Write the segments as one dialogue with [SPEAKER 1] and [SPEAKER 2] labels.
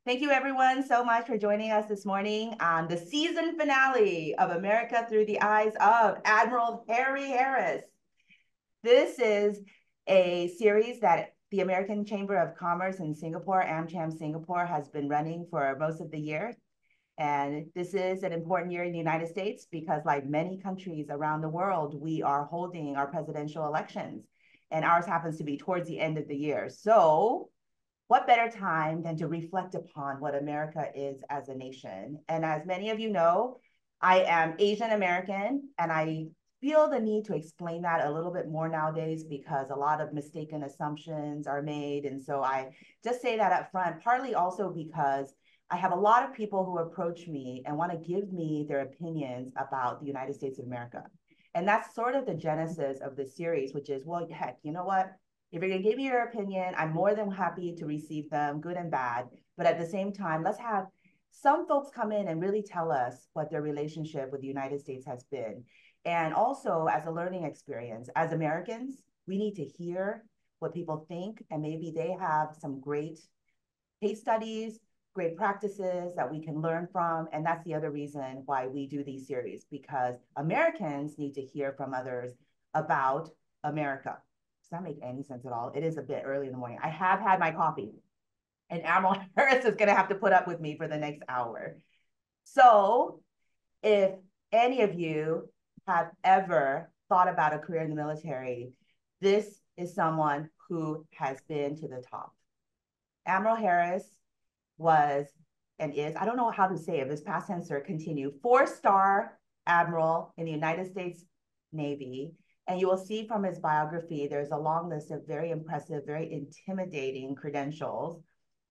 [SPEAKER 1] Thank you everyone so much for joining us this morning on the season finale of America Through the Eyes of Admiral Harry Harris. This is a series that the American Chamber of Commerce in Singapore, AmCham Singapore, has been running for most of the year. And this is an important year in the United States because, like many countries around the world, we are holding our presidential elections. And ours happens to be towards the end of the year. So what better time than to reflect upon what America is as a nation? And as many of you know, I am Asian American, and I feel the need to explain that a little bit more nowadays because a lot of mistaken assumptions are made. And so I just say that up front, partly also because I have a lot of people who approach me and want to give me their opinions about the United States of America. And that's sort of the genesis of the series, which is, well, heck, you know what? If you're going to give me your opinion, I'm more than happy to receive them, good and bad. But at the same time, let's have some folks come in and really tell us what their relationship with the United States has been. And also, as a learning experience, as Americans, we need to hear what people think, and maybe they have some great case studies, great practices that we can learn from. And that's the other reason why we do these series, because Americans need to hear from others about America. Does that make any sense at all? It is a bit early in the morning. I have had my coffee, and Admiral Harris is going to have to put up with me for the next hour. So if any of you have ever thought about a career in the military, this is someone who has been to the top. Admiral Harris was and is, I don't know how to say it, this past tense or continue, 4-star admiral in the United States Navy. And you will see from his biography, there's a long list of very impressive, very intimidating credentials.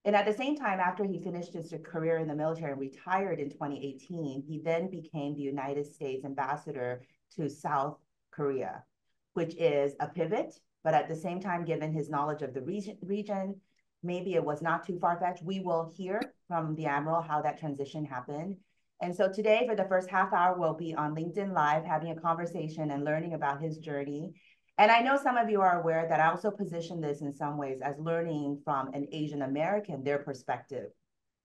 [SPEAKER 1] And at the same time, after he finished his career in the military and retired in 2018, he then became the United States ambassador to South Korea, which is a pivot. But at the same time, given his knowledge of the region, maybe it was not too far-fetched. We will hear from the Admiral how that transition happened. And so today, for the first half hour, we'll be on LinkedIn Live, having a conversation and learning about his journey. And I know some of you are aware that I also position this in some ways as learning from an Asian American, their perspective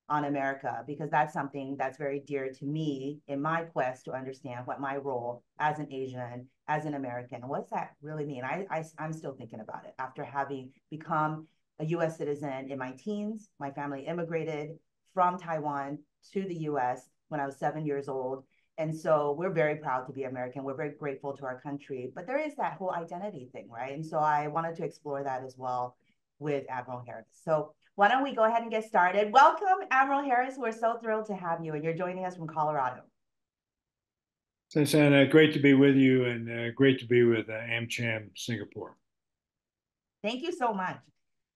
[SPEAKER 1] on America, because that's something that's very dear to me in my quest to understand what my role as an Asian, as an American, what's that really mean? I'm still thinking about it after having become a US citizen in my teens. My family immigrated from Taiwan to the US when I was 7 years old. And so we're very proud to be American. We're very grateful to our country, but there is that whole identity thing, right? And so I wanted to explore that as well with Admiral Harris. So why don't we go ahead and get started? Welcome, Admiral Harris. We're so thrilled to have you, and you're joining us from Colorado.
[SPEAKER 2] Hsien-Hsien, great to be with you, and great to be with AmCham Singapore.
[SPEAKER 1] Thank you so much.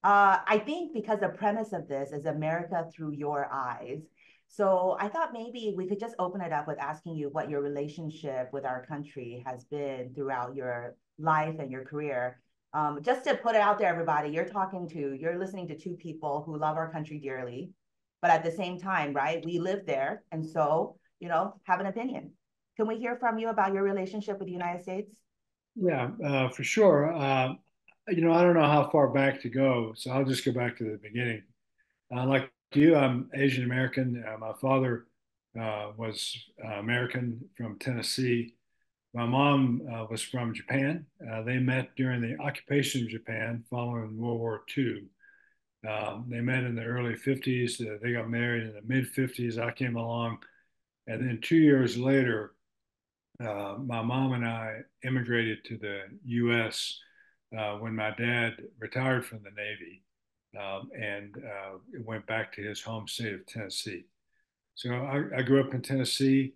[SPEAKER 1] I think because the premise of this is America through your eyes. So I thought maybe we could just open it up with asking you what your relationship with our country has been throughout your life and your career. Just to put it out there, everybody, you're listening to two people who love our country dearly, but at the same time, right, we live there. And so, have an opinion. Can we hear from you about your relationship with the United States?
[SPEAKER 2] Yeah, for sure. I don't know how far back to go, so I'll just go back to the beginning. Like you, I'm Asian American. My father was American from Tennessee. My mom was from Japan. They met during the occupation of Japan following World War II. They met in the early 50s. They got married in the mid 50s. I came along. And then 2 years later, my mom and I immigrated to the U.S. When my dad retired from the Navy and went back to his home state of Tennessee. So I grew up in Tennessee,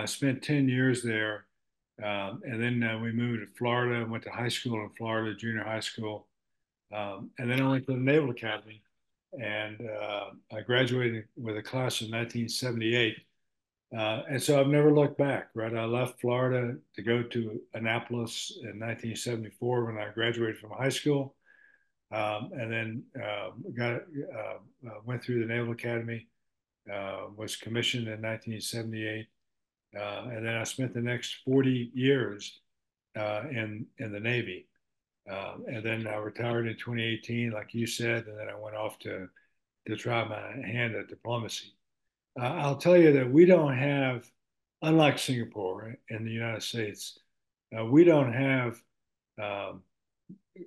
[SPEAKER 2] spent 10 years there, and then we moved to Florida, went to high school in Florida, junior high school, and then I went to the Naval Academy, and I graduated with a class in 1978. And so I've never looked back, right? I left Florida to go to Annapolis in 1974 when I graduated from high school, and then went through the Naval Academy, was commissioned in 1978, and then I spent the next 40 years in the Navy. And then I retired in 2018, like you said, and then I went off to to try my hand at diplomacy. I'll tell you that we don't have, unlike Singapore in the United States, we don't have um,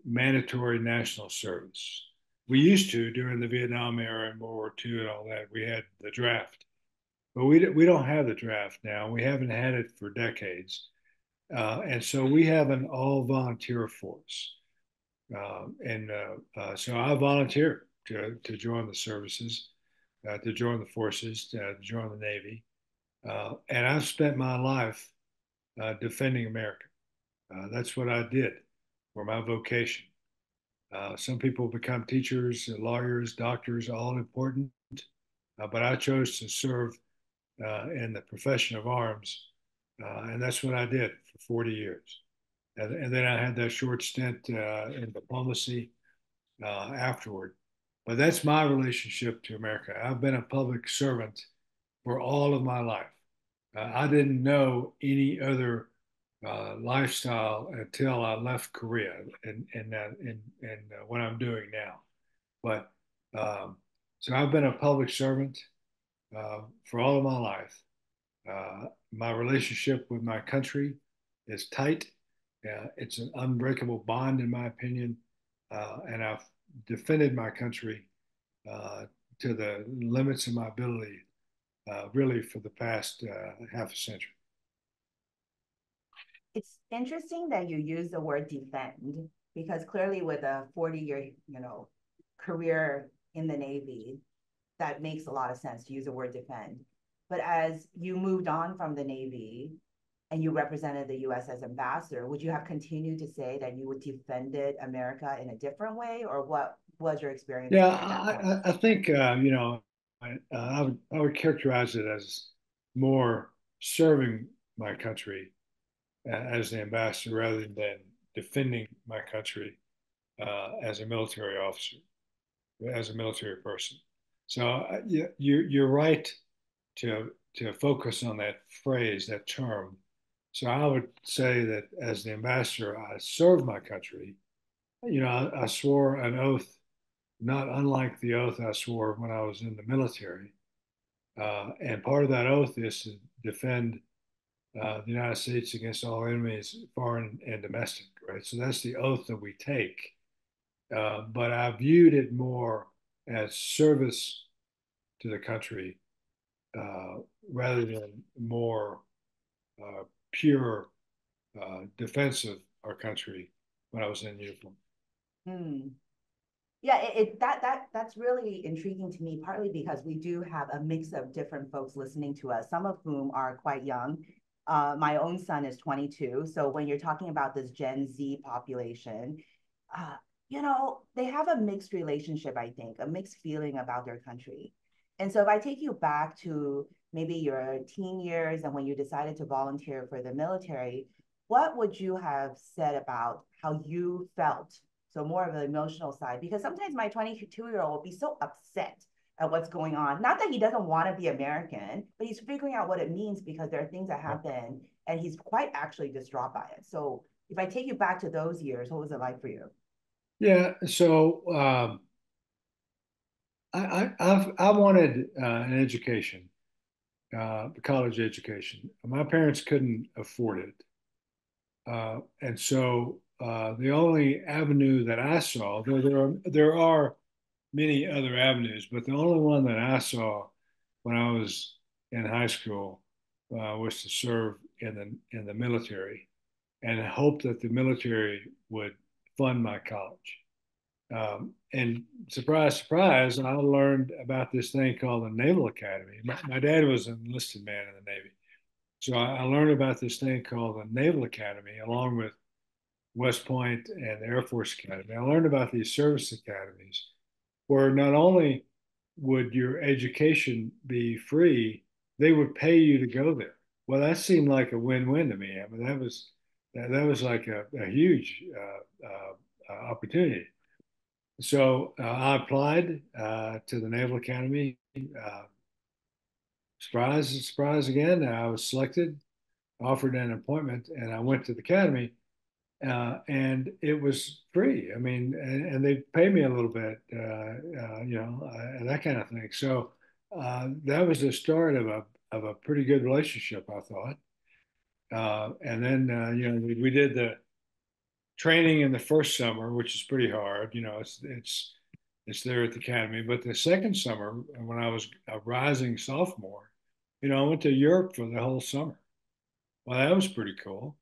[SPEAKER 2] mandatory national service. We used to during the Vietnam era and World War II and all that. We had the draft, but we don't have the draft now. We haven't had it for decades, and so we have an all volunteer force. So I volunteered to join the services, to join the forces, to join the Navy, and I've spent my life defending America. That's what I did for my vocation. Some people become teachers, lawyers, doctors, all important, but I chose to serve in the profession of arms, and that's what I did for 40 years. And then I had that short stint in diplomacy afterward. But that's my relationship to America. I've been a public servant for all of my life. I didn't know any other lifestyle until I left Korea and what I'm doing now. But um, so I've been a public servant for all of my life. My relationship with my country is tight. It's an unbreakable bond, in my opinion, and I've defended my country uh, to the limits of my ability, really, for the past half a century.
[SPEAKER 1] It's interesting that you use the word defend because clearly with a 40-year, career in the Navy, that makes a lot of sense to use the word defend. But as you moved on from the Navy and you represented the U.S. as ambassador, would you have continued to say that you would defended America in a different way, or what was your experience
[SPEAKER 2] Yeah,
[SPEAKER 1] like at that point?
[SPEAKER 2] I think I would characterize it as more serving my country as the ambassador rather than defending my country as a military officer, as a military person. So you're right to focus on that phrase, that term. So I would say that as the ambassador, I served my country. I swore an oath, not unlike the oath I swore when I was in the military. And part of that oath is to defend the United States against all enemies, foreign and domestic, right? So that's the oath that we take. But I viewed it more as service to the country uh, rather than more pure defense of our country when I was in uniform.
[SPEAKER 1] Hmm. Yeah, that's really intriguing to me, partly because we do have a mix of different folks listening to us, some of whom are quite young. My own son is 22. So when you're talking about this Gen Z population, uh, they have a mixed relationship, I think, a mixed feeling about their country. And so if I take you back to maybe your teen years and when you decided to volunteer for the military, what would you have said about how you felt? So more of the emotional side, because sometimes my 22-year-old will be so upset at what's going on. Not that he doesn't want to be American, but he's figuring out what it means because there are things that happen and he's quite actually distraught by it. So if I take you back to those years, what was it like for you?
[SPEAKER 2] Yeah, so I wanted an education, college education. My parents couldn't afford it, and so the only avenue that I saw, though there are many other avenues, but the only one that I saw when I was in high school was to serve in the military, and hope that the military would fund my college. And surprise, surprise, I learned about this thing called the Naval Academy. My dad was an enlisted man in the Navy. So I learned about this thing called the Naval Academy, along with West Point and the Air Force Academy. I learned about these service academies where not only would your education be free, they would pay you to go there. Well, that seemed like a win-win to me. I mean, that was like a huge opportunity. So I applied to the Naval Academy. Surprise, surprise again. I was selected, offered an appointment, and I went to the academy. and it was free. I mean, and they paid me a little bit, and that kind of thing. So that was the start of a pretty good relationship, I thought. And then we did the training in the first summer, which is pretty hard. It's there at the academy. But the second summer, when I was a rising sophomore, I went to Europe for the whole summer. Well, that was pretty cool.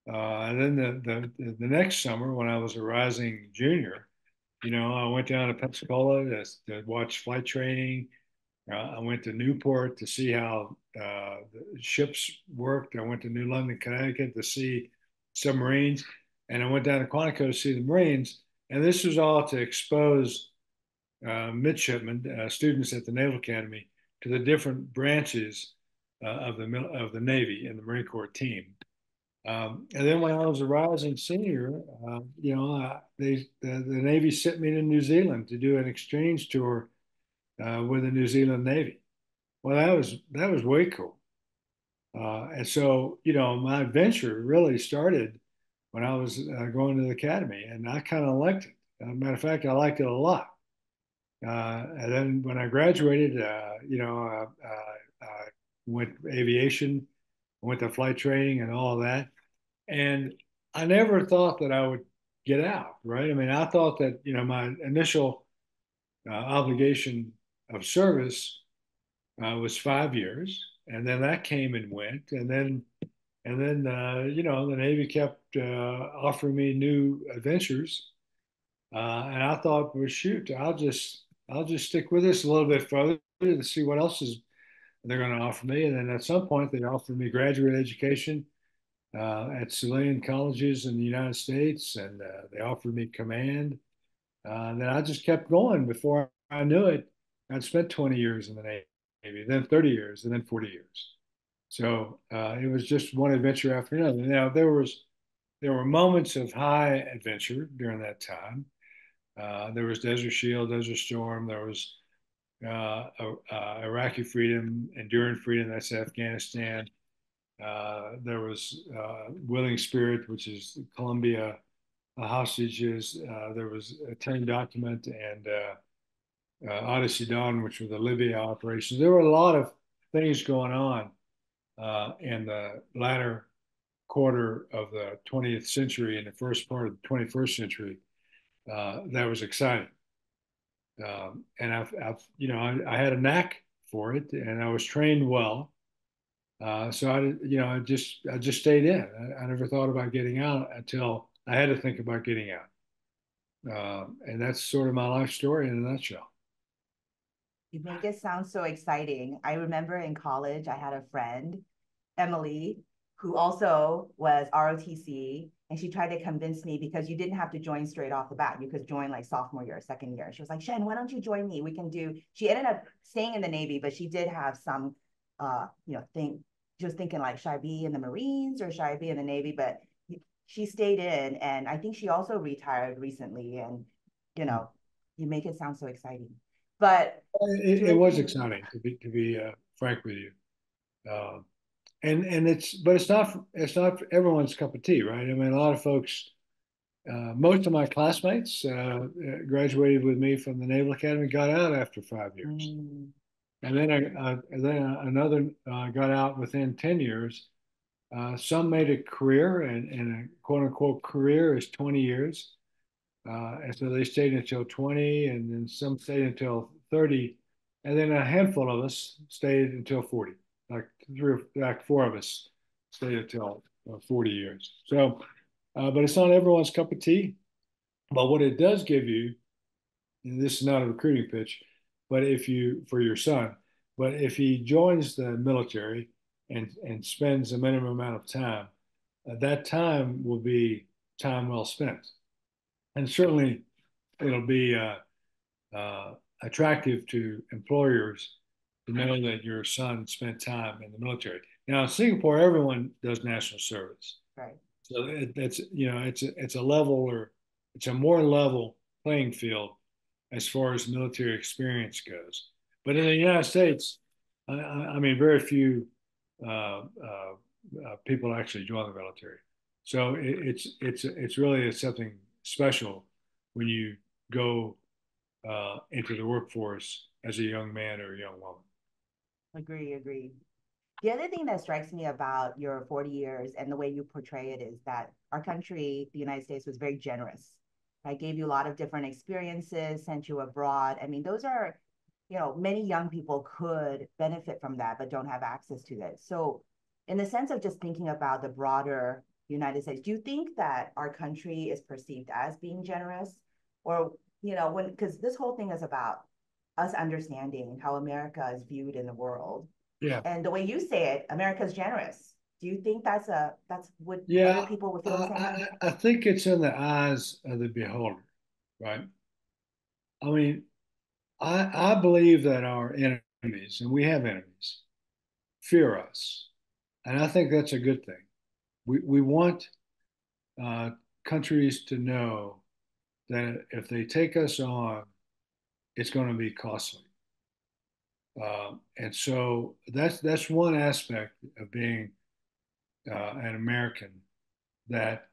[SPEAKER 2] And then the next summer, when I was a rising junior, I went down to Pensacola to watch flight training. I went to Newport to see how the ships worked. I went to New London, Connecticut to see submarines, and I went down to Quantico to see the Marines. And this was all to expose midshipmen, students at the Naval Academy, to the different branches of the Navy and the Marine Corps team. And then when I was a rising senior, the Navy sent me to New Zealand to do an exchange tour with the New Zealand Navy. Well, that was way cool. And so, my adventure really started when I was going to the academy, and I kind of liked it. As a matter of fact, I liked it a lot. And then when I graduated, I went aviation, went to flight training and all of that. And I never thought that I would get out, right? I mean, I thought that, my initial obligation of service was 5 years, and then that came and went, and then the Navy kept offering me new adventures, and I thought, well, shoot, I'll just stick with this a little bit further to see what else is they're going to offer me, and then at some point they offered me graduate education at civilian colleges in the United States, and they offered me command. And then I just kept going. Before I knew it, I'd spent 20 years in the Navy, then 30 years, and then 40 years. So it was just one adventure after another. Now there were moments of high adventure during that time. There was Desert Shield, Desert Storm. There was Iraqi freedom, enduring freedom. That's Afghanistan. There was Willing Spirit, which is Colombia hostages. There was a 10 document and Odyssey Dawn, which were the Libya operations. There were a lot of things going on in the latter quarter of the 20th century and the first part of the 21st century that was exciting. And I had a knack for it, and I was trained well. So I just stayed in. I never thought about getting out until I had to think about getting out. And that's sort of my life story in a nutshell.
[SPEAKER 1] You make it sound so exciting. I remember in college, I had a friend, Emily, who also was ROTC, and she tried to convince me because you didn't have to join straight off the bat. You could join like sophomore year, second year. She was like, Shen, why don't you join me? We can do. She ended up staying in the Navy, but she did have some, just thinking like, should I be in the Marines or should I be in the Navy? But she stayed in, and I think she also retired recently. And you make it sound so exciting. But
[SPEAKER 2] it was exciting to be frank with you. And it's not everyone's cup of tea, right? I mean, a lot of folks, most of my classmates graduated with me from the Naval Academy, got out after 5 years, and then another got out within 10 years. Some made a career, and a quote unquote career is 20 years. And so they stayed until 20, and then some stayed until 30, and then a handful of us stayed until 40. Like four of us stayed until 40 years. So, but it's not everyone's cup of tea. But what it does give you, and this is not a recruiting pitch, but for your son, but if he joins the military and spends a minimum amount of time, that time will be time well spent, and certainly it'll be attractive to employers to know that your son spent time in the military. Now, in Singapore, everyone does national service,
[SPEAKER 1] right.
[SPEAKER 2] So it's a level, or it's a more level playing field as far as military experience goes. But in the United States, I mean, very few people actually join the military. So it's really something special when you go into the workforce as a young man or a young woman.
[SPEAKER 1] Agree, agree. The other thing that strikes me about your 40 years and the way you portray it is that our country, the United States, was very generous. I gave you a lot of different experiences, sent you abroad. I mean, those are, many young people could benefit from that, but don't have access to that. So, in the sense of just thinking about the broader United States, do you think that our country is perceived as being generous? Or, because this whole thing is about us understanding how America is viewed in the world,
[SPEAKER 2] Yeah.
[SPEAKER 1] and the way you say it, America's generous. Do you think that's would other
[SPEAKER 2] Yeah,
[SPEAKER 1] people would feel the same way?
[SPEAKER 2] I think it's in the eyes of the beholder, right? I mean, I believe that our enemies, and we have enemies, fear us. And I think that's a good thing. We want uh, countries to know that if they take us on, it's going to be costly. And so that's one aspect of being an American that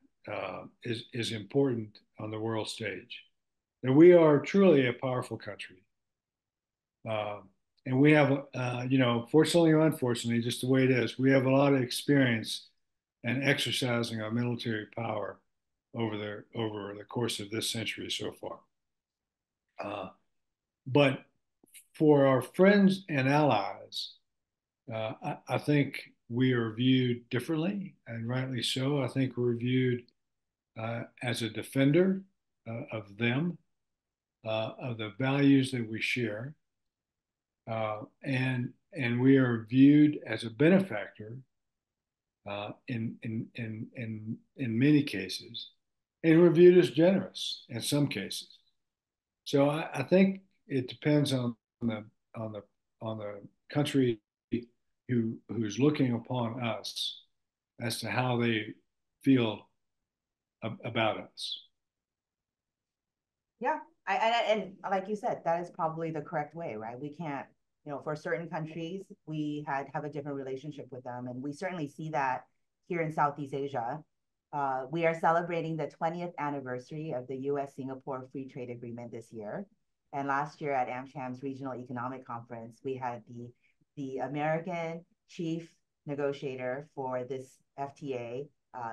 [SPEAKER 2] is important on the world stage. That we are truly a powerful country, uh, and we have, fortunately or unfortunately, just the way it is, we have a lot of experience in exercising our military power over the course of this century so far. But for our friends and allies, I think we are viewed differently, and rightly so. I think we're viewed as a defender of them, of the values that we share, and we are viewed as a benefactor in many cases, and we're viewed as generous in some cases. So I think it depends the on the on the country who's looking upon us as to how they feel about us.
[SPEAKER 1] Yeah, and like you said, that is probably the correct way, right? We can't, for certain countries, we have a different relationship with them, and we certainly see that here in Southeast Asia. We are celebrating the 20th anniversary of the U.S. Singapore Free Trade Agreement this year, and last year at AmCham's Regional Economic Conference, we had the American chief negotiator for this FTA,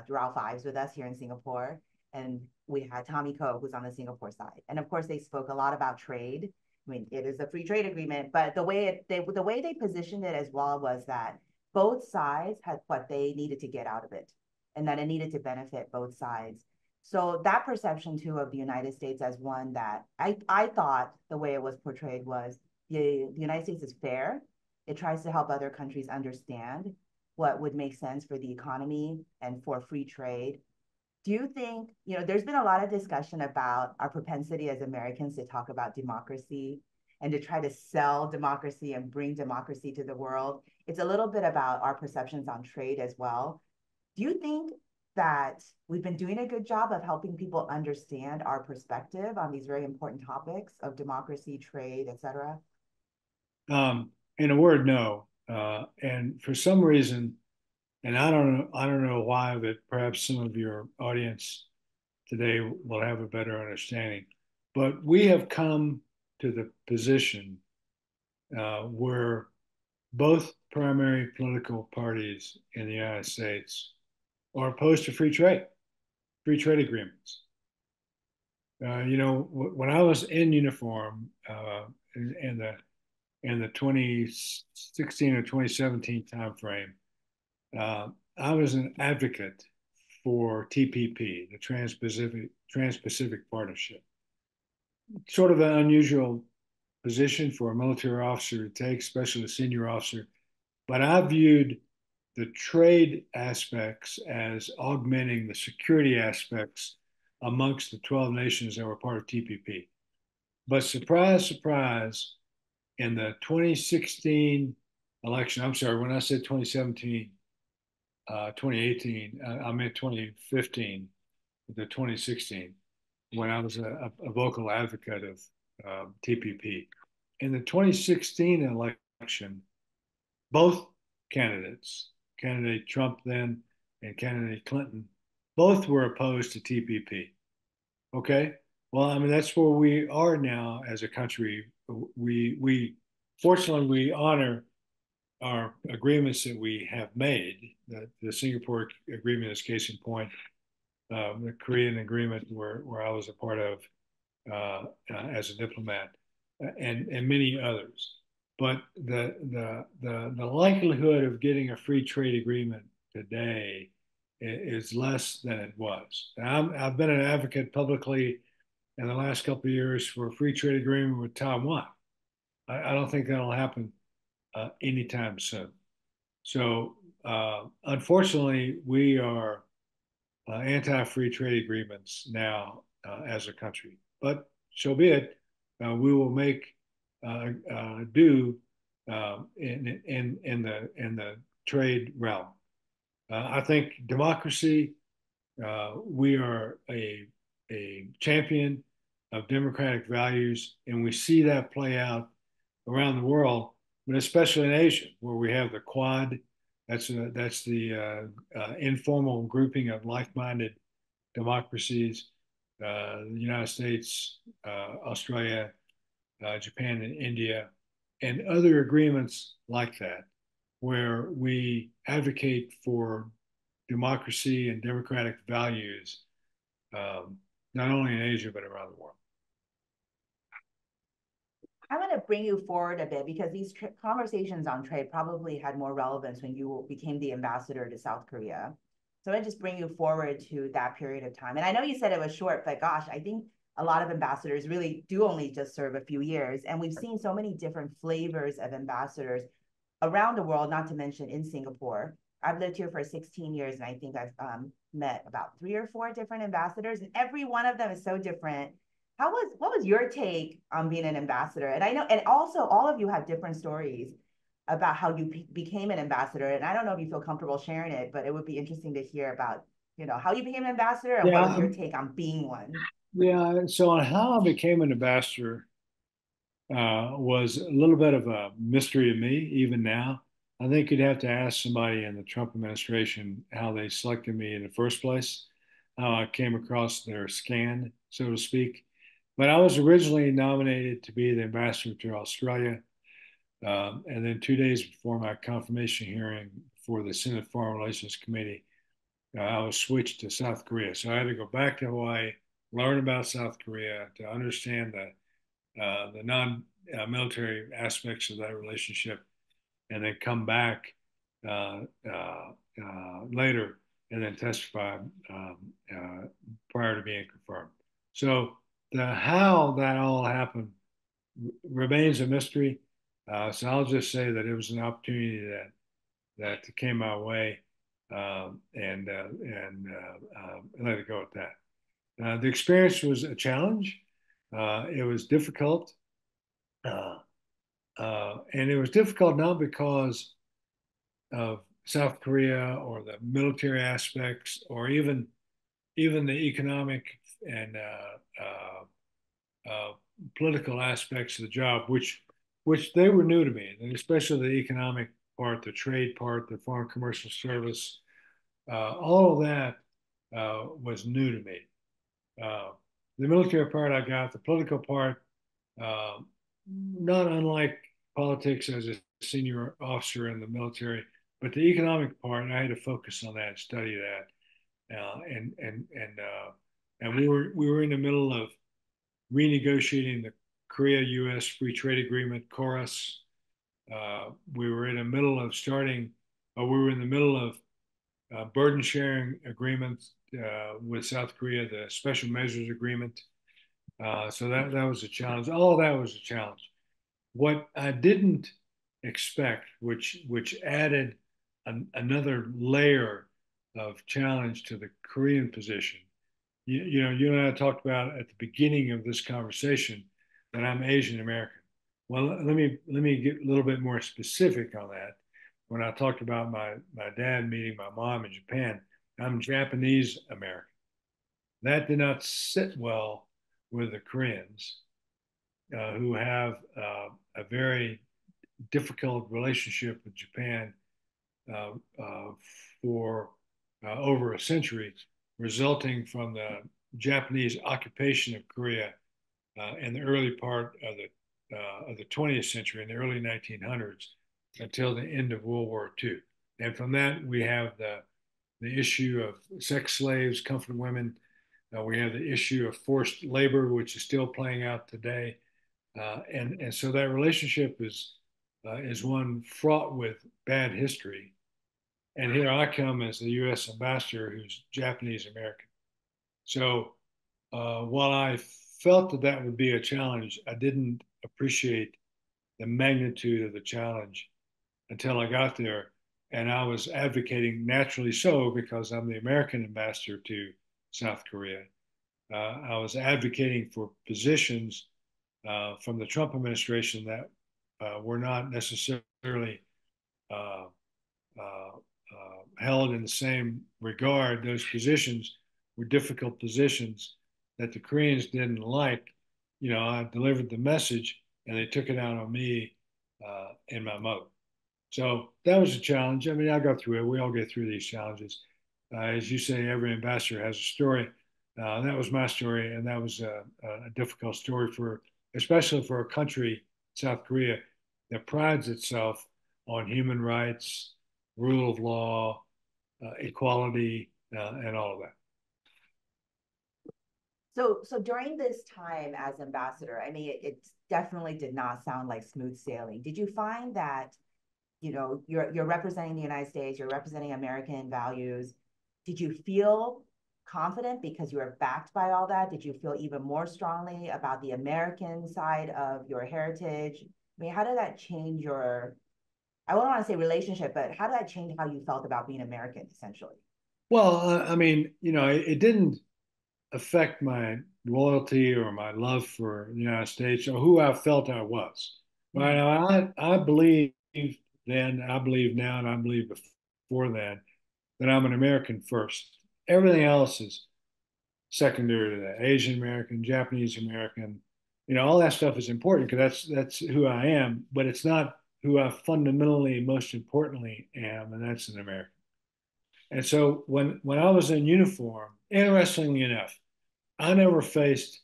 [SPEAKER 1] Ralph Ives, with us here in Singapore, and we had Tommy Koh, who's on the Singapore side. And of course, they spoke a lot about trade. I mean, it is a free trade agreement, but the way they positioned it as well was that both sides had what they needed to get out of it, and that it needed to benefit both sides. So that perception too of the United States as one that I thought the way it was portrayed was the United States is fair. It tries to help other countries understand what would make sense for the economy and for free trade. Do you think, there's been a lot of discussion about our propensity as Americans to talk about democracy and to try to sell democracy and bring democracy to the world. It's a little bit about our perceptions on trade as well. Do you think that we've been doing a good job of helping people understand our perspective on these very important topics of democracy, trade, et cetera?
[SPEAKER 2] In a word, no. And for some reason, and I don't know why, but perhaps some of your audience today will have a better understanding. But we have come to the position where both primary political parties in the United States are opposed to free trade agreements. When I was in uniform in the 2016 or 2017 timeframe, I was an advocate for TPP, the Trans-Pacific Partnership. Sort of an unusual position for a military officer to take, especially a senior officer. But I viewed the trade aspects as augmenting the security aspects amongst the 12 nations that were part of TPP. But surprise, surprise, in the 2016 election, I'm sorry, when I said 2017, 2018, I meant 2015, the 2016, when I was a vocal advocate of TPP. In the 2016 election, both candidates, candidate Trump then and candidate Clinton, both were opposed to TPP. Okay. Well, I mean, that's where we are now as a country. We fortunately we honor our agreements that we have made. The Singapore agreement is case in point. The Korean agreement, where I was a part of as a diplomat, and many others. But the likelihood of getting a free trade agreement today is less than it was. I've been an advocate publicly in the last couple of years for a free trade agreement with Taiwan. I don't think that'll happen anytime soon. So, unfortunately, we are anti-free trade agreements now as a country. But so be it. We will make do in the trade realm. I think democracy. We are a champion of democratic values, and we see that play out around the world, but especially in Asia, where we have the Quad. That's the informal grouping of like-minded democracies, the United States, Australia, Japan, and India, and other agreements like that, where we advocate for democracy and democratic values, not only in Asia, but around the world.
[SPEAKER 1] I'm going to bring you forward a bit because these conversations on trade probably had more relevance when you became the ambassador to South Korea. So I just bring you forward to that period of time. And I know you said it was short, but gosh, I think a lot of ambassadors really do only just serve a few years. And we've seen so many different flavors of ambassadors around the world, not to mention in Singapore. I've lived here for 16 years, and I think I've met about 3 or 4 different ambassadors, and every one of them is so different. What was your take on being an ambassador? And I know, and also all of you have different stories about how you became an ambassador. And I don't know if you feel comfortable sharing it, but it would be interesting to hear about, how you became an ambassador and what was your take on being one.
[SPEAKER 2] Yeah. So on how I became an ambassador was a little bit of a mystery to me, even now. I think you'd have to ask somebody in the Trump administration how they selected me in the first place, how I came across their scan, so to speak. But I was originally nominated to be the ambassador to Australia. And then 2 days before my confirmation hearing for the Senate Foreign Relations Committee, I was switched to South Korea. So I had to go back to Hawaii, learn about South Korea, to understand the non-military aspects of that relationship, and then come back uh, uh, later and then testify prior to being confirmed. So the how that all happened remains a mystery. So I'll just say that it was an opportunity that came my way, and let it go at that. The experience was a challenge. It was difficult. Uh, and it was difficult not because of South Korea or the military aspects or even the economic and political aspects of the job, which they were new to me, and especially the economic part, the trade part, the foreign commercial service, all of that was new to me. Uh, the military part I got, the political part, uh, not unlike politics as a senior officer in the military, but the economic part, I had to focus on that, study that, and we were in the middle of renegotiating the Korea-U.S. Free Trade Agreement (KORUS). We were in the middle of starting, or we were in the middle of burden sharing agreements with South Korea, the Special Measures Agreement. So that was a challenge. All of that was a challenge. What I didn't expect, which added another layer of challenge to the Korean position. You and I talked about at the beginning of this conversation that I'm Asian American. Well, let me get a little bit more specific on that. When I talked about my dad meeting my mom in Japan, I'm Japanese American. That did not sit well with the Koreans, who have a very difficult relationship with Japan uh, uh, for over a century. resulting from the Japanese occupation of Korea in the early part of the 20th century, in the early 1900s, until the end of World War II. And from that, we have the issue of sex slaves, comfort women. We have the issue of forced labor, which is still playing out today. And so that relationship is one fraught with bad history. And here I come as the U.S. ambassador who's Japanese American. So while I felt that that would be a challenge, I didn't appreciate the magnitude of the challenge until I got there. And I was advocating, naturally so, because I'm the American ambassador to South Korea. I was advocating for positions from the Trump administration that were not necessarily uh, held in the same regard. Those positions were difficult positions that the Koreans didn't like. You know, I delivered the message and they took it out on me and my mother. So that was a challenge. I mean, I go through it. We all get through these challenges. As you say, every ambassador has a story. That was my story, and that was a difficult story for, especially for a country, South Korea, that prides itself on human rights, rule of law, equality, and all of that.
[SPEAKER 1] So during this time as ambassador, I mean, it definitely did not sound like smooth sailing. Did you find that, you know, you're representing the United States, you're representing American values? Did you feel confident because you were backed by all that? Did you feel even more strongly about the American side of your heritage? I mean, how did that change your, I don't want to say relationship, but how did that change how you felt about being American, essentially?
[SPEAKER 2] Well, I mean, you know, it didn't affect my loyalty or my love for the United States or who I felt I was. Right?
[SPEAKER 1] Mm-hmm.
[SPEAKER 2] I believe then, I believe now, and I believe before then that I'm an American first. Everything else is secondary to that. Asian American, Japanese American, you know, all that stuff is important because that's who I am, but it's not who I fundamentally, most importantly, am, and that's an American. And so when I was in uniform, interestingly enough, I never faced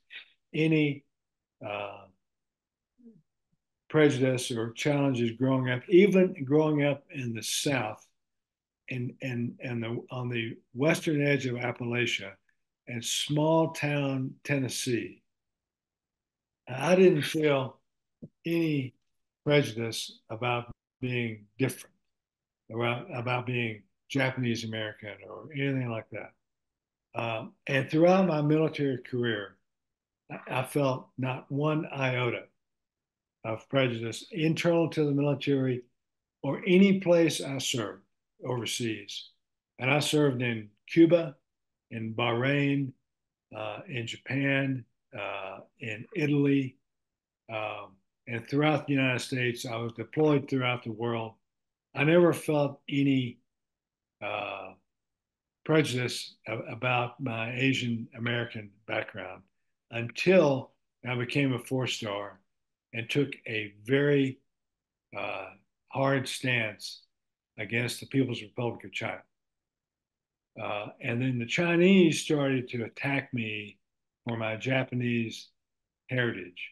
[SPEAKER 2] any uh, prejudice or challenges growing up, even growing up in the South and on the western edge of Appalachia and small town Tennessee. I didn't feel any prejudice about being different, about being Japanese American or anything like that. And throughout my military career, I felt not one iota of prejudice internal to the military or any place I served overseas. And I served in Cuba, in Bahrain, in Japan, in Italy, and throughout the United States. I was deployed throughout the world. I never felt any uh, prejudice about my Asian American background until I became a four-star and took a very uh, hard stance against the People's Republic of China. And then the Chinese started to attack me for my Japanese heritage,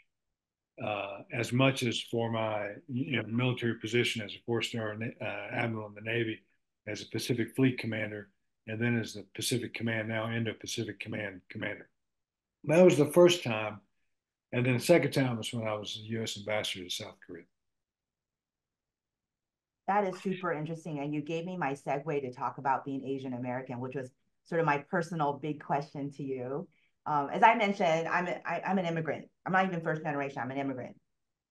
[SPEAKER 2] as much as for my military position as a four-star admiral in the Navy, as a Pacific Fleet commander, and then as the Pacific Command, now Indo-Pacific Command commander. That was the first time. And then the second time was when I was the U.S. ambassador to South Korea.
[SPEAKER 1] That is super interesting. And you gave me my segue to talk about being Asian American, which was sort of my personal big question to you. As I mentioned, I'm an immigrant. I'm not even first generation, I'm an immigrant.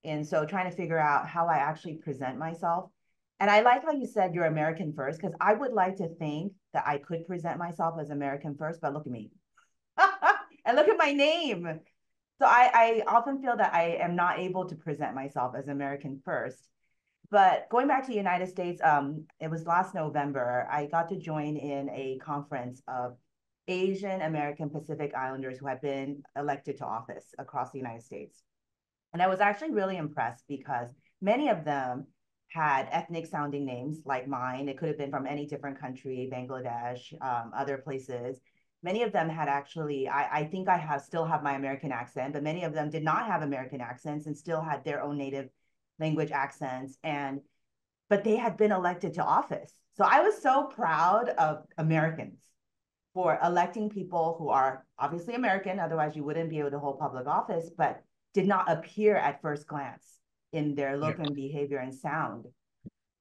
[SPEAKER 1] And so trying to figure out how I actually present myself. And I like how you said you're American first, because I would like to think that I could present myself as American first, but look at me. And look at my name. So I often feel that I am not able to present myself as American first. But going back to the United States, it was last November, I got to join in a conference of Asian American Pacific Islanders who have been elected to office across the United States. And I was actually really impressed because many of them had ethnic sounding names like mine. It could have been from any different country, Bangladesh, other places. Many of them had actually, I think I still have my American accent, but many of them did not have American accents and still had their own native language accents. But they had been elected to office. So I was so proud of Americans for electing people who are obviously American, otherwise you wouldn't be able to hold public office, but did not appear at first glance in their
[SPEAKER 2] Yeah.
[SPEAKER 1] look and behavior and sound.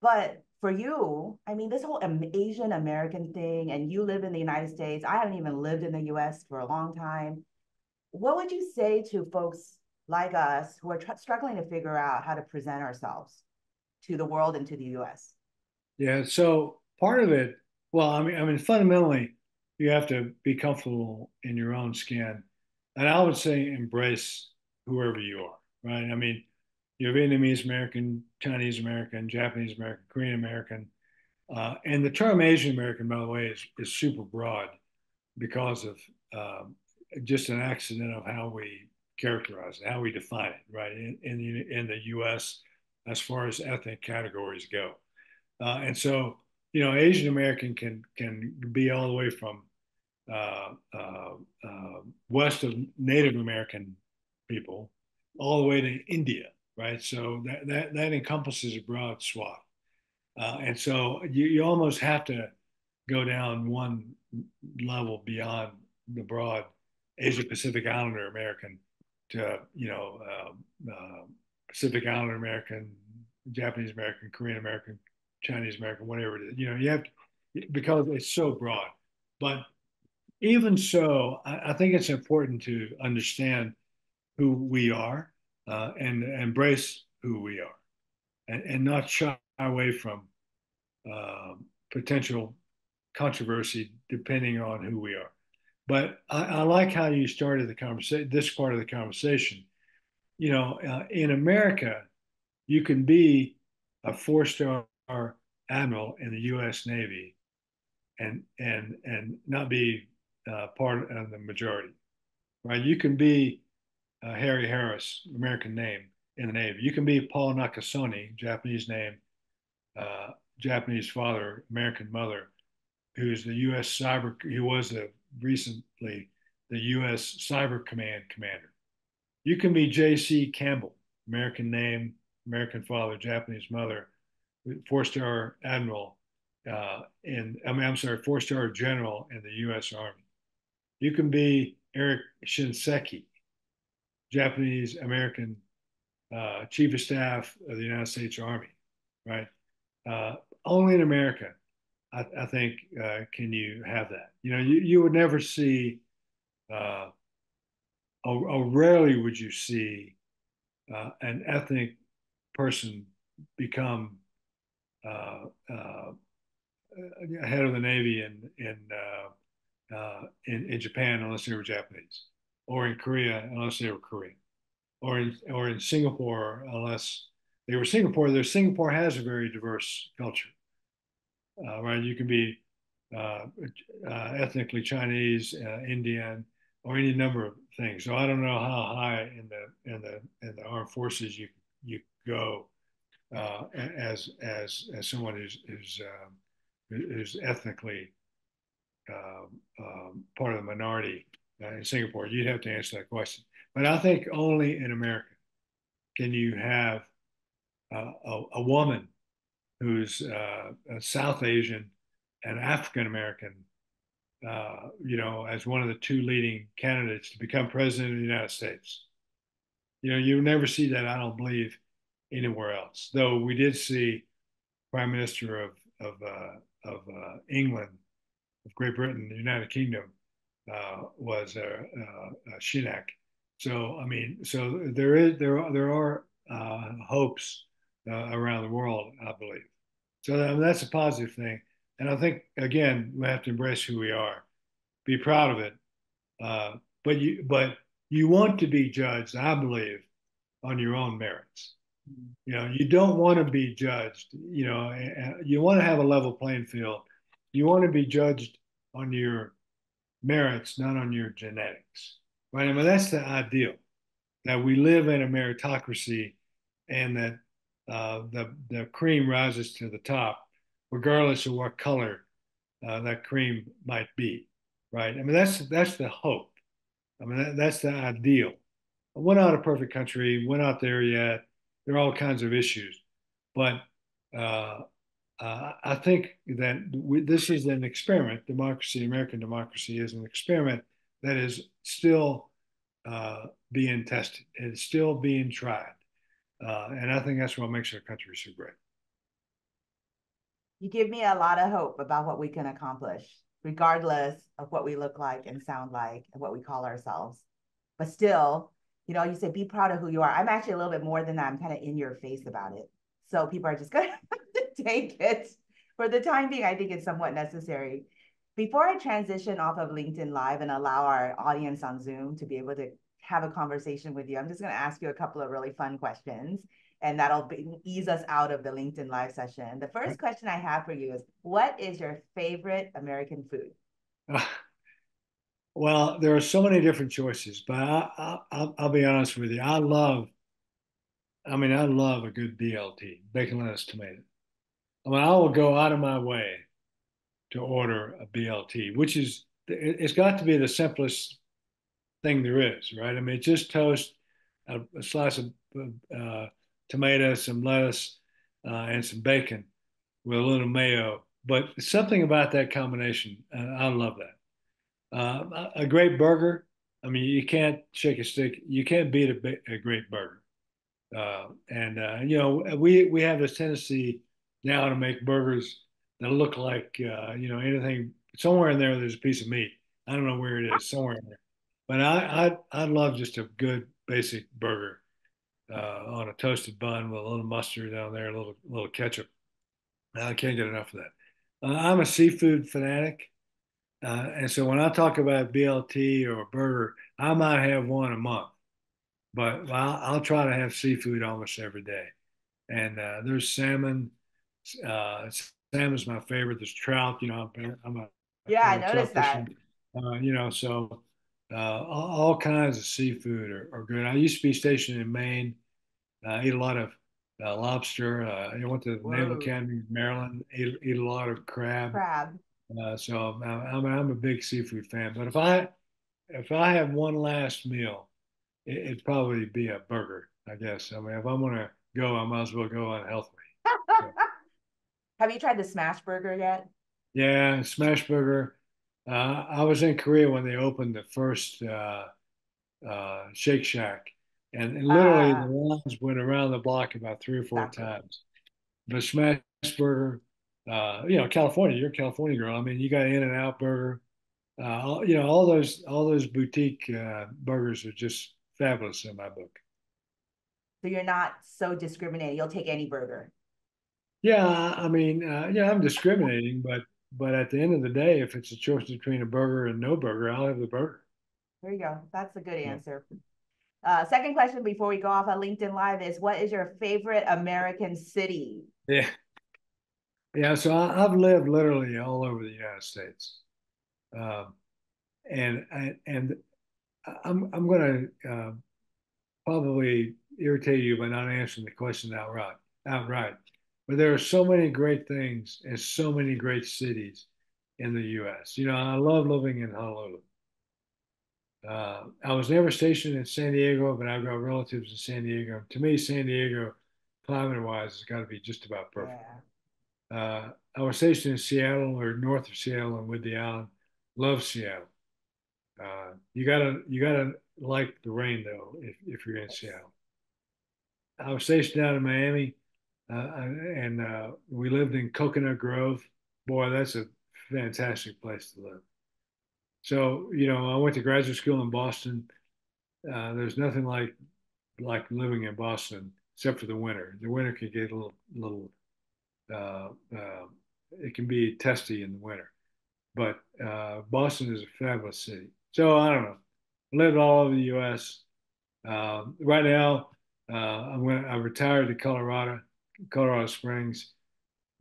[SPEAKER 1] But for you, I mean, this whole Asian American thing, and you live in the United States. I haven't even lived in the US for a long time. What would you say to folks like us who are struggling to figure out how to present ourselves to the world and to the US?
[SPEAKER 2] Yeah. So part of it, well, I mean, fundamentally, you have to be comfortable in your own skin, and I would say embrace whoever you are, right? I mean, you're Vietnamese American, Chinese American, Japanese American, Korean American, and the term Asian American, by the way, is super broad because of um, just an accident of how we characterize it, how we define it, right? In the U.S., as far as ethnic categories go. And so, Asian American can be all the way from uh, uh, west of Native American people all the way to India, right? So that encompasses a broad swath. And so you almost have to go down one level beyond the broad Asia Pacific Islander American to, Pacific Islander American, Japanese American, Korean American, Chinese American, whatever it is. You have to, because it's so broad. But even so, I think it's important to understand who we are and embrace who we are and not shy away from uh, potential controversy depending on who we are. But I like how you started the conversation, this part of the conversation. In America, you can be a four-star admiral in the U.S. Navy and not be part of the majority, right? You can be Harry Harris, American name in the Navy. You can be Paul Nakasone, Japanese name, uh, Japanese father, American mother, who's the U.S. cyber, who was recently the U.S. Cyber Command commander. You can be J.C. Campbell, American name, American father, Japanese mother, four-star admiral I'm sorry, four-star general in the U.S. Army. You can be Eric Shinseki, Japanese American chief of staff of the United States Army, right? Only in America, I think, can you have that. You would never see, or rarely would you see an ethnic person become uh, uh, head of the Navy in Japan unless they were Japanese, or in Korea unless they were Korean, or in Singapore unless they were Singapore. Singapore has a very diverse culture, right? You can be uh, ethnically Chinese, Indian, or any number of things. So I don't know how high in the armed forces you go as someone who's ethnically part of the minority in Singapore. You'd have to answer that question. But I think only in America can you have a woman who's a South Asian and African American, as one of the two leading candidates to become president of the United States. You never see that, I don't believe, anywhere else. Though we did see Prime Minister of England, of Great Britain, the United Kingdom, was Shinak. So I mean, so there are hopes around the world, I believe. So that's a positive thing, and I think again we have to embrace who we are, be proud of it, uh, but you want to be judged, I believe, on your own merits. You don't want to be judged. You want to have a level playing field. You want to be judged on your merits, not on your genetics, right? I mean, that's the ideal, that we live in a meritocracy and that the cream rises to the top, regardless of what color that cream might be. right? I mean, that's the hope. I mean, that's the ideal. We're not a perfect country. We're not there yet. There are all kinds of issues, but uh, I think that this is an experiment. Democracy, American democracy, is an experiment that is still being tested. It's still being tried, and I think that's what makes our country so great.
[SPEAKER 1] You give me a lot of hope about what we can accomplish, regardless of what we look like and sound like and what we call ourselves. But still, you said be proud of who you are. I'm actually a little bit more than that. I'm kind of in your face about it. So people are just going to have to take it. For the time being, I think it's somewhat necessary. Before I transition off of LinkedIn Live and allow our audience on Zoom to be able to have a conversation with you, I'm just going to ask you a couple of really fun questions, and ease us out of the LinkedIn Live session. The first question I have for you is, what is your favorite American food?
[SPEAKER 2] Uh, well, there are so many different choices, but I'll be honest with you. I love a good BLT, bacon, lettuce, tomato. I mean, I will go out of my way to order a BLT, which it's got to be the simplest thing there is, right? I mean, it's just toast, a slice of uh, tomato, some lettuce, and some bacon with a little mayo. But something about that combination, I love that. A great burger. I mean, you can't shake a stick. You can't beat a great burger. And we have this tendency now to make burgers that look like anything. Somewhere in there, there's a piece of meat. I don't know where it is. Somewhere in there. But I love just a good basic burger on a toasted bun with a little mustard down there, a little ketchup. I can't get enough of that. I'm a seafood fanatic, and so when I talk about BLT or a burger, I might have one a month, but I'll try to have seafood almost every day. And there's salmon. Uh, Salmon's my favorite. There's trout.
[SPEAKER 1] Yeah, I
[SPEAKER 2] I'm a
[SPEAKER 1] noticed
[SPEAKER 2] trout fisherman.
[SPEAKER 1] that.
[SPEAKER 2] So all kinds of seafood are good. I used to be stationed in Maine. I ate a lot of lobster. I went to the Naval
[SPEAKER 1] Whoa,
[SPEAKER 2] Academy in Maryland. Ate a lot of crab.
[SPEAKER 1] crab.
[SPEAKER 2] So I'm a big seafood fan. But if I have one last meal, it'd probably be a burger, I guess. I mean, if I'm gonna go, I might as well go unhealthy. So,
[SPEAKER 1] Have you tried the smash burger yet?
[SPEAKER 2] yeah, smash burger. I was in Korea when they opened the first Shake Shack, and literally the
[SPEAKER 1] Uh,
[SPEAKER 2] lines went around the block about three or four
[SPEAKER 1] exactly.
[SPEAKER 2] times. But smash burger, California, you're a California girl. I mean, you got In-N-Out Burger. All those boutique burgers are just fabulous in my book.
[SPEAKER 1] So you're not so discriminating. You'll take any burger.
[SPEAKER 2] Yeah, I mean, I'm discriminating, but at the end of the day, if it's a choice between a burger and no burger, I'll have the burger.
[SPEAKER 1] There you go. That's a good
[SPEAKER 2] Yeah,
[SPEAKER 1] answer. Second question before we go off on LinkedIn Live is, what is your favorite American city?
[SPEAKER 2] yeah, yeah. So I've lived literally all over the United States, um, and I'm going to probably irritate you by not answering the question outright. Outright, but there are so many great things and so many great cities in the U.S. I love living in Honolulu. I was never stationed in San Diego, but I've got relatives in San Diego. To me, San Diego, climate-wise, has got to be just about perfect.
[SPEAKER 1] Yeah.
[SPEAKER 2] I was stationed in Seattle or north of Seattle and Whidbey Island. Love Seattle. You gotta like the rain though if you're in Seattle. I was stationed down in Miami, and we lived in Coconut Grove. Boy, that's a fantastic place to live. So I went to graduate school in Boston. There's nothing like living in Boston except for the winter. The winter can get a little uh, uh, it can be testy in the winter, but Boston is a fabulous city. So I don't know. I lived all over the U.S. Right now, I retired to Colorado Springs.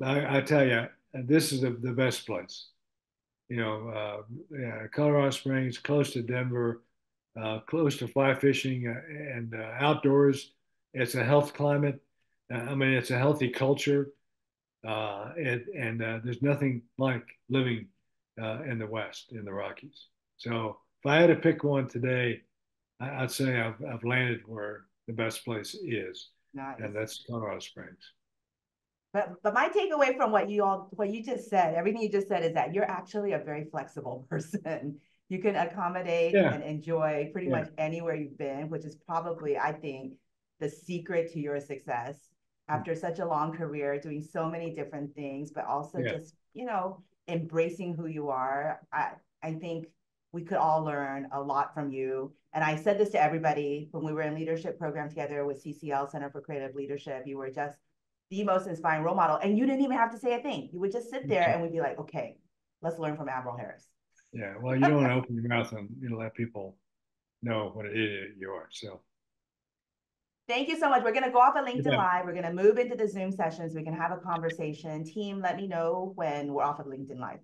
[SPEAKER 2] I tell you, this is the best place. Yeah, Colorado Springs, close to Denver, close to fly fishing and outdoors. It's a health climate. I mean, it's a healthy culture, and there's nothing like living in the West, in the Rockies. So if I had to pick one today, I'd say I've landed where the best place is,
[SPEAKER 1] Nice.
[SPEAKER 2] and that's Colorado Springs.
[SPEAKER 1] But my takeaway from what you just said, everything you just said, is that you're actually a very flexible person. You can accommodate
[SPEAKER 2] Yeah,
[SPEAKER 1] and enjoy pretty
[SPEAKER 2] yeah,
[SPEAKER 1] much anywhere you've been, which is probably, I think, the secret to your success after such a long career, doing so many different things, but also
[SPEAKER 2] yeah,
[SPEAKER 1] just, embracing who you are. I think we could all learn a lot from you. And I said this to everybody when we were in leadership program together with CCL, Center for Creative Leadership. You were just the most inspiring role model. And you didn't even have to say a thing. You would just sit there and we'd be like, okay, let's learn from Admiral Harris.
[SPEAKER 2] yeah. Well, you don't want to open your mouth and let people know what an idiot you are. So
[SPEAKER 1] Thank you so much. We're going to go off of LinkedIn
[SPEAKER 2] yeah,
[SPEAKER 1] Live. We're going to move into the Zoom sessions. We can have a conversation. Team, let me know when we're off of LinkedIn Live.